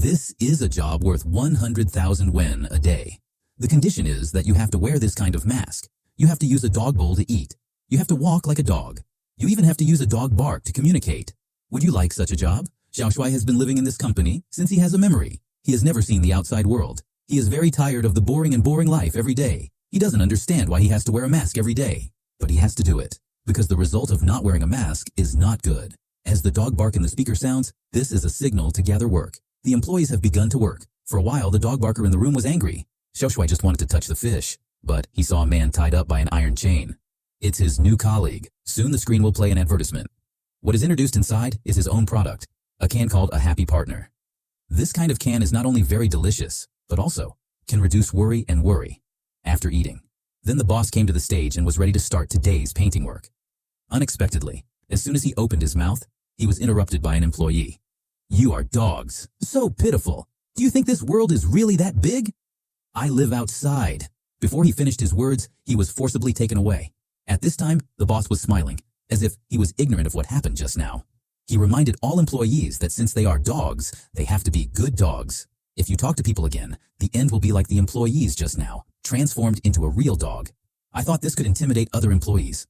This is a job worth 100,000 yuan a day. The condition is that you have to wear this kind of mask. You have to use a dog bowl to eat. You have to walk like a dog. You even have to use a dog bark to communicate. Would you like such a job? Xiaoshuai has been living in this company since he has a memory. He has never seen the outside world. He is very tired of the boring life every day. He doesn't understand why he has to wear a mask every day. But he has to do it, because the result of not wearing a mask is not good. As the dog bark in the speaker sounds, this is a signal to gather work. The employees have begun to work. For a while, the dog barker in the room was angry. Xiaoshuai just wanted to touch the fish, but he saw a man tied up by an iron chain. It's his new colleague. Soon the screen will play an advertisement. What is introduced inside is his own product, a can called a happy partner. This kind of can is not only very delicious, but also can reduce worry and worry after eating. Then the boss came to the stage and was ready to start today's painting work. Unexpectedly, as soon as he opened his mouth, he was interrupted by an employee. "You are dogs. So pitiful. Do you think this world is really that big? I live outside." Before he finished his words, he was forcibly taken away. At this time, the boss was smiling, as if he was ignorant of what happened just now. He reminded all employees that since they are dogs, they have to be good dogs. If you talk to people again, the end will be like the employees just now, transformed into a real dog. I thought this could intimidate other employees.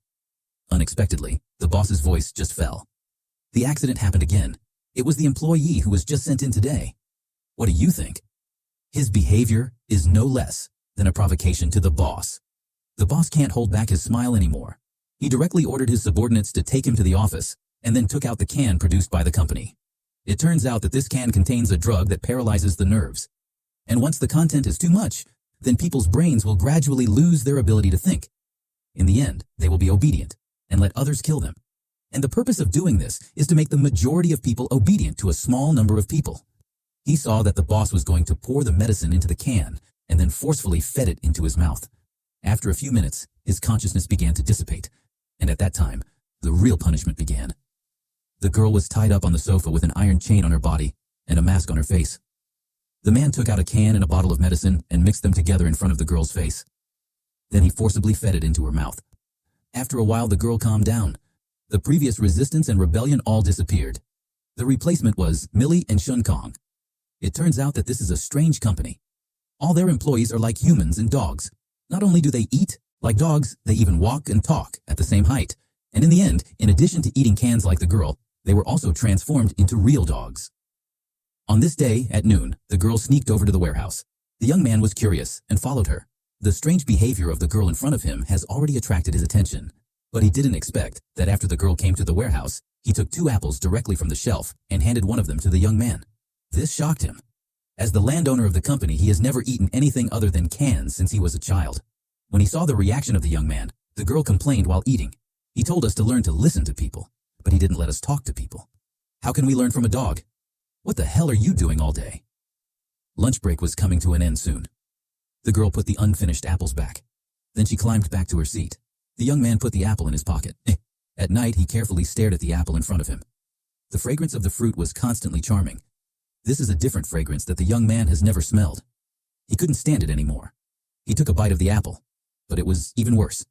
Unexpectedly, the boss's voice just fell. The accident happened again. It was the employee who was just sent in today. What do you think? His behavior is no less than a provocation to the boss. The boss can't hold back his smile anymore. He directly ordered his subordinates to take him to the office and then took out the can produced by the company. It turns out that this can contains a drug that paralyzes the nerves. And once the content is too much, then people's brains will gradually lose their ability to think. In the end, they will be obedient and let others kill them. And the purpose of doing this is to make the majority of people obedient to a small number of people. He saw that the boss was going to pour the medicine into the can and then forcefully fed it into his mouth. After a few minutes, his consciousness began to dissipate, and at that time, the real punishment began. The girl was tied up on the sofa with an iron chain on her body and a mask on her face. The man took out a can and a bottle of medicine and mixed them together in front of the girl's face. Then he forcibly fed it into her mouth. After a while, the girl calmed down. The previous resistance and rebellion all disappeared. The replacement was Millie and Shun Kong. It turns out that this is a strange company. All their employees are like humans and dogs. Not only do they eat like dogs, they even walk and talk at the same height. And in the end, in addition to eating cans like the girl, they were also transformed into real dogs. On this day, at noon, the girl sneaked over to the warehouse. The young man was curious and followed her. The strange behavior of the girl in front of him has already attracted his attention. But he didn't expect that after the girl came to the warehouse, he took 2 apples directly from the shelf and handed one of them to the young man. This shocked him. As the landowner of the company, he has never eaten anything other than cans since he was a child. When he saw the reaction of the young man, the girl complained while eating. He told us to learn to listen to people, but he didn't let us talk to people. How can we learn from a dog? What the hell are you doing all day? Lunch break was coming to an end soon. The girl put the unfinished apples back. Then she climbed back to her seat. The young man put the apple in his pocket. At night, he carefully stared at the apple in front of him. The fragrance of the fruit was constantly charming. This is a different fragrance that the young man has never smelled. He couldn't stand it anymore. He took a bite of the apple, but it was even worse.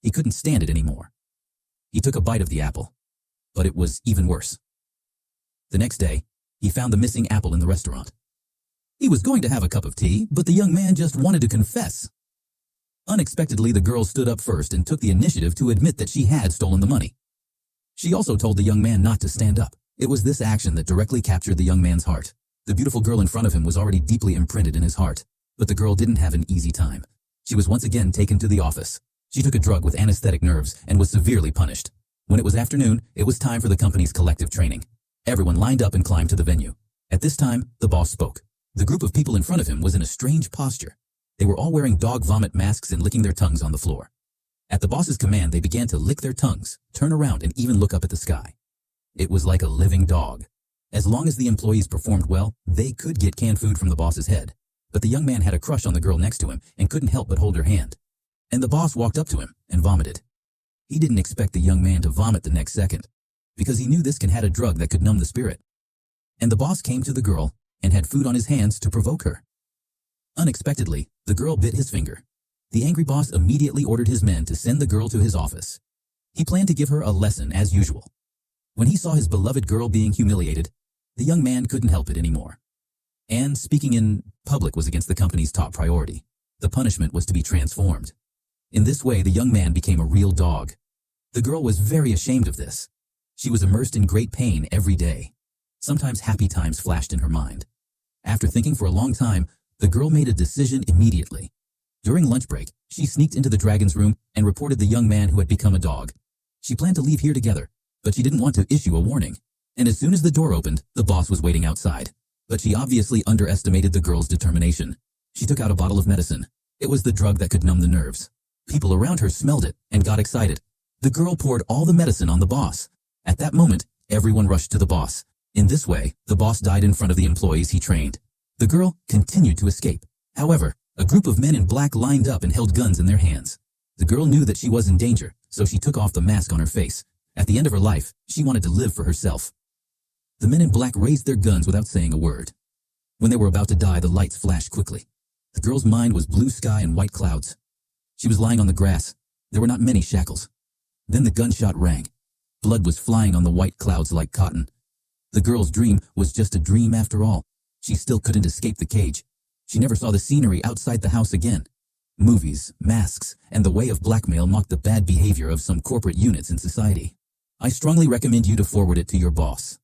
He couldn't stand it anymore. He took a bite of the apple, but it was even worse. The next day, he found the missing apple in the restaurant. He was going to have a cup of tea, but the young man just wanted to confess. Unexpectedly, the girl stood up first and took the initiative to admit that she had stolen the money. She also told the young man not to stand up. It was this action that directly captured the young man's heart. The beautiful girl in front of him was already deeply imprinted in his heart, but the girl didn't have an easy time. She was once again taken to the office. She took a drug with anesthetic nerves and was severely punished. When it was afternoon, it was time for the company's collective training. Everyone lined up and climbed to the venue. At this time, the boss spoke. The group of people in front of him was in a strange posture. They were all wearing dog vomit masks and licking their tongues on the floor. At the boss's command, they began to lick their tongues, turn around, and even look up at the sky. It was like a living dog. As long as the employees performed well, they could get canned food from the boss's head. But the young man had a crush on the girl next to him and couldn't help but hold her hand. And the boss walked up to him and vomited. He didn't expect the young man to vomit the next second, because he knew this can had a drug that could numb the spirit. And the boss came to the girl and had food on his hands to provoke her. Unexpectedly, the girl bit his finger. The angry boss immediately ordered his men to send the girl to his office. He planned to give her a lesson as usual. When he saw his beloved girl being humiliated, the young man couldn't help it anymore. And speaking in public was against the company's top priority. The punishment was to be transformed. In this way, the young man became a real dog. The girl was very ashamed of this. She was immersed in great pain every day. Sometimes happy times flashed in her mind. After thinking for a long time, the girl made a decision immediately. During lunch break, she sneaked into the dragon's room and reported the young man who had become a dog. She planned to leave here together, but she didn't want to issue a warning. And as soon as the door opened, the boss was waiting outside. But she obviously underestimated the girl's determination. She took out a bottle of medicine. It was the drug that could numb the nerves. People around her smelled it and got excited. The girl poured all the medicine on the boss. At that moment, everyone rushed to the boss. In this way, the boss died in front of the employees he trained. The girl continued to escape. However, a group of men in black lined up and held guns in their hands. The girl knew that she was in danger, so she took off the mask on her face. At the end of her life, she wanted to live for herself. The men in black raised their guns without saying a word. When they were about to die, the lights flashed quickly. The girl's mind was blue sky and white clouds. She was lying on the grass. There were not many shackles. Then the gunshot rang. Blood was flying on the white clouds like cotton. The girl's dream was just a dream after all. She still couldn't escape the cage. She never saw the scenery outside the house again. Movies, masks, and the way of blackmail mocked the bad behavior of some corporate units in society. I strongly recommend you to forward it to your boss.